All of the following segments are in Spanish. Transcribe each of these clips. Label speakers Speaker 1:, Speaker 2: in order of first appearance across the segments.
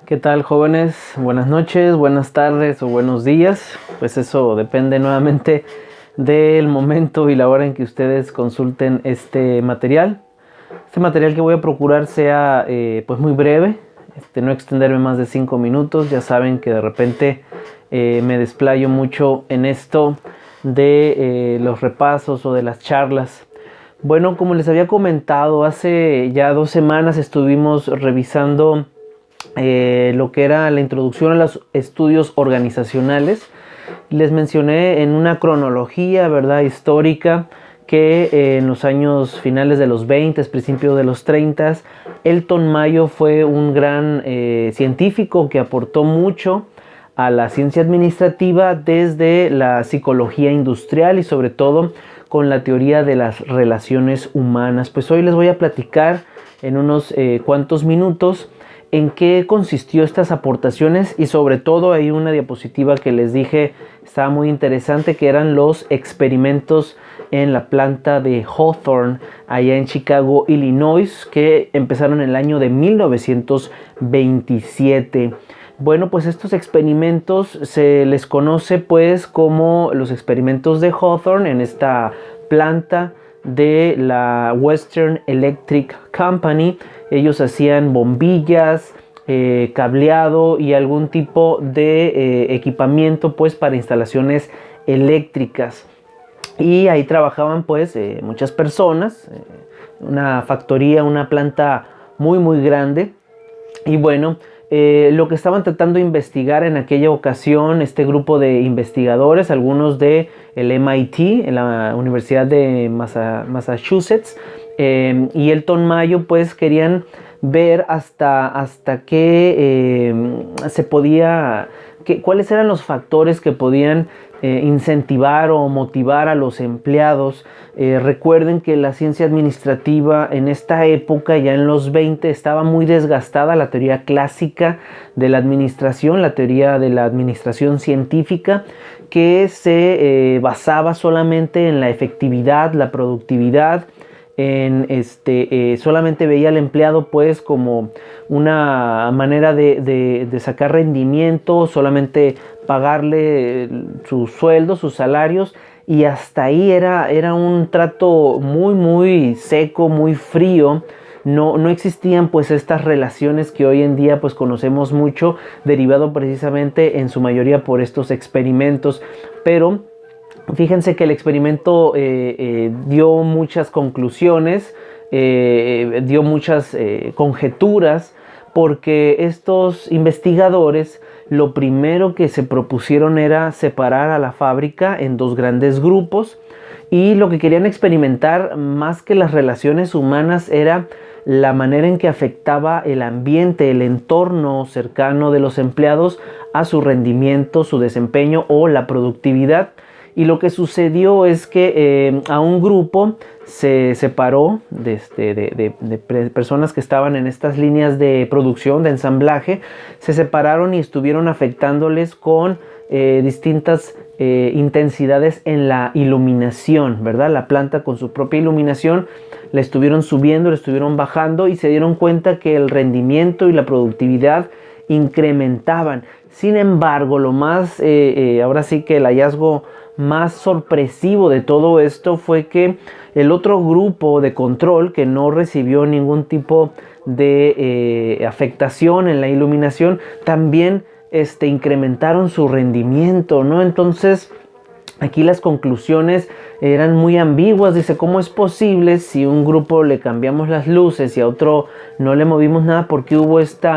Speaker 1: ¿Qué tal, jóvenes? Buenas noches, buenas tardes o buenos días. Pues eso depende nuevamente del momento y la hora en que ustedes consulten este material. Este material que voy a procurar sea pues muy breve, no extenderme más de 5 minutos. Ya saben que de repente me desplayo mucho en esto de los repasos o de las charlas. Bueno, como les había comentado, hace ya 2 semanas estuvimos revisando lo que era la introducción a los estudios organizacionales. Les mencioné en una cronología, ¿verdad?, histórica, que en los años finales de los 20, principios de los 30, Elton Mayo fue un gran científico que aportó mucho a la ciencia administrativa desde la psicología industrial y sobre todo con la teoría de las relaciones humanas. Pues hoy les voy a platicar en unos cuantos minutos en qué consistió estas aportaciones y sobre todo hay una diapositiva que les dije estaba muy interesante, que eran los experimentos en la planta de Hawthorne allá en Chicago, Illinois, que empezaron en el año de 1927. Bueno, pues estos experimentos se les conoce pues como los experimentos de Hawthorne en esta planta de la Western Electric Company. Ellos hacían bombillas, cableado y algún tipo de equipamiento pues para instalaciones eléctricas. Y ahí trabajaban pues muchas personas, una factoría, una planta muy grande. Y bueno, lo que estaban tratando de investigar en aquella ocasión, este grupo de investigadores, algunos de el MIT, en la Universidad de Massachusetts, y Elton Mayo, pues querían ver hasta qué se podía, cuáles eran los factores que podían incentivar o motivar a los empleados. Recuerden que la ciencia administrativa en esta época, ya en los 20, estaba muy desgastada. La teoría clásica de la administración, la teoría de la administración científica, que se basaba solamente en la efectividad, la productividad, solamente veía al empleado pues como una manera de sacar rendimiento, solamente pagarle su sueldo, sus salarios, y hasta ahí era un trato muy seco, muy frío. No existían pues estas relaciones que hoy en día pues conocemos mucho, derivado precisamente en su mayoría por estos experimentos. Pero fíjense que el experimento dio muchas conclusiones, dio muchas conjeturas, porque estos investigadores lo primero que se propusieron era separar a la fábrica en dos grandes grupos, y lo que querían experimentar más que las relaciones humanas era la manera en que afectaba el ambiente, el entorno cercano de los empleados a su rendimiento, su desempeño o la productividad. Y lo que sucedió es que a un grupo se separó de personas que estaban en estas líneas de producción, de ensamblaje. Se separaron y estuvieron afectándoles con distintas intensidades en la iluminación, ¿verdad? La planta con su propia iluminación la estuvieron subiendo, la estuvieron bajando, y se dieron cuenta que el rendimiento y la productividad incrementaban. Sin embargo, lo más, ahora sí que el hallazgo más sorpresivo de todo esto fue que el otro grupo de control, que no recibió ningún tipo de afectación en la iluminación, también incrementaron su rendimiento, ¿no? Entonces aquí las conclusiones eran muy ambiguas. Dice, ¿cómo es posible si un grupo le cambiamos las luces y a otro no le movimos nada? ¿Por qué hubo este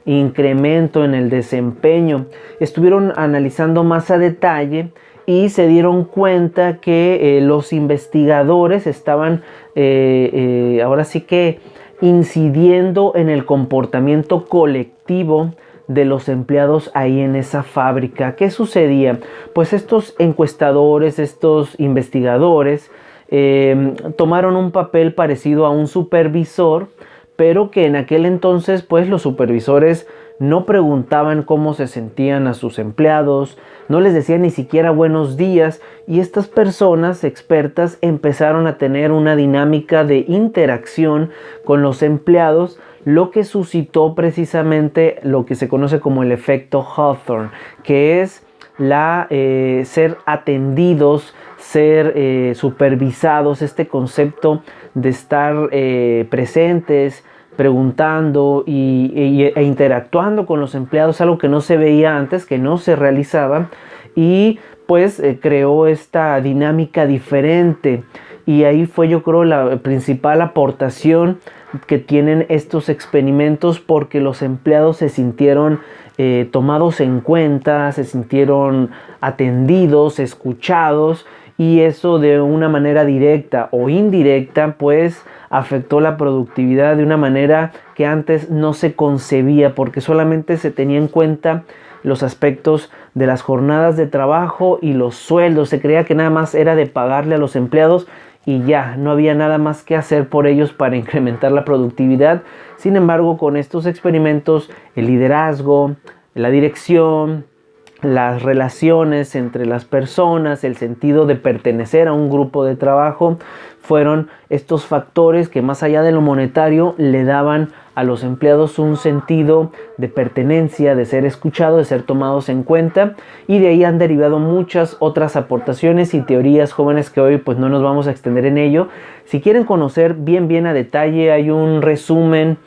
Speaker 1: incremento en el desempeño? Estuvieron analizando más a detalle y se dieron cuenta que los investigadores estaban ahora sí que incidiendo en el comportamiento colectivo de los empleados ahí en esa fábrica. ¿Qué sucedía? Pues estos encuestadores, estos investigadores tomaron un papel parecido a un supervisor, pero que en aquel entonces pues los supervisores no preguntaban cómo se sentían a sus empleados, no les decían ni siquiera buenos días, y estas personas expertas empezaron a tener una dinámica de interacción con los empleados, lo que suscitó precisamente lo que se conoce como el efecto Hawthorne, que es ser atendidos, ser supervisados, este concepto de estar presentes, preguntando e interactuando con los empleados, algo que no se veía antes, que no se realizaba, y pues creó esta dinámica diferente. Y ahí fue, yo creo, la principal aportación que tienen estos experimentos, porque los empleados se sintieron tomados en cuenta, se sintieron atendidos, escuchados, y eso de una manera directa o indirecta pues afectó la productividad de una manera que antes no se concebía, porque solamente se tenía en cuenta los aspectos de las jornadas de trabajo y los sueldos. Se creía que nada más era de pagarle a los empleados y ya, no había nada más que hacer por ellos para incrementar la productividad. Sin embargo, con estos experimentos, el liderazgo, la dirección, las relaciones entre las personas, el sentido de pertenecer a un grupo de trabajo, fueron estos factores que, más allá de lo monetario, le daban a los empleados un sentido de pertenencia, de ser escuchados, de ser tomados en cuenta, y de ahí han derivado muchas otras aportaciones y teorías, jóvenes, que hoy pues no nos vamos a extender en ello. Si quieren conocer bien a detalle, hay un resumen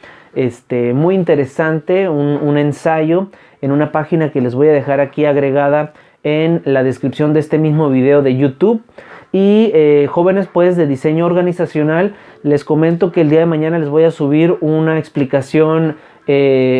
Speaker 1: muy interesante, un ensayo en una página que les voy a dejar aquí agregada en la descripción de este mismo video de YouTube. Y jóvenes pues de diseño organizacional, les comento que el día de mañana les voy a subir una explicación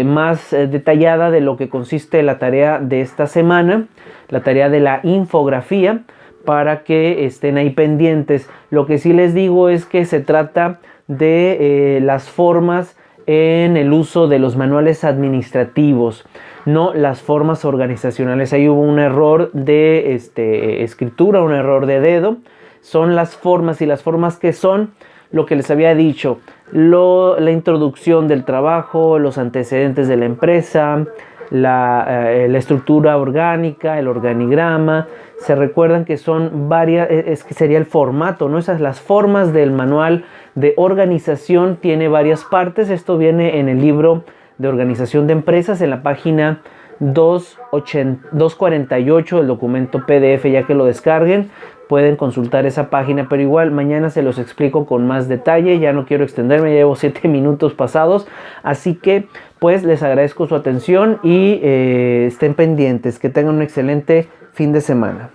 Speaker 1: más detallada de lo que consiste la tarea de esta semana, la tarea de la infografía, para que estén ahí pendientes. Lo que sí les digo es que se trata de las formas en el uso de los manuales administrativos, no las formas organizacionales. Ahí hubo un error de escritura, un error de dedo. Son las formas, y las formas que son lo que les había dicho: la introducción del trabajo, los antecedentes de la empresa, la estructura orgánica, el organigrama. Se recuerdan que son varias, que sería el formato, ¿no? Esas las formas del manual de organización, tiene varias partes. Esto viene en el libro de organización de empresas, en la página 248 del documento PDF. Ya que lo descarguen, pueden consultar esa página, pero igual mañana se los explico con más detalle. Ya no quiero extenderme, ya llevo 7 minutos pasados, así que pues les agradezco su atención y estén pendientes. Que tengan un excelente fin de semana.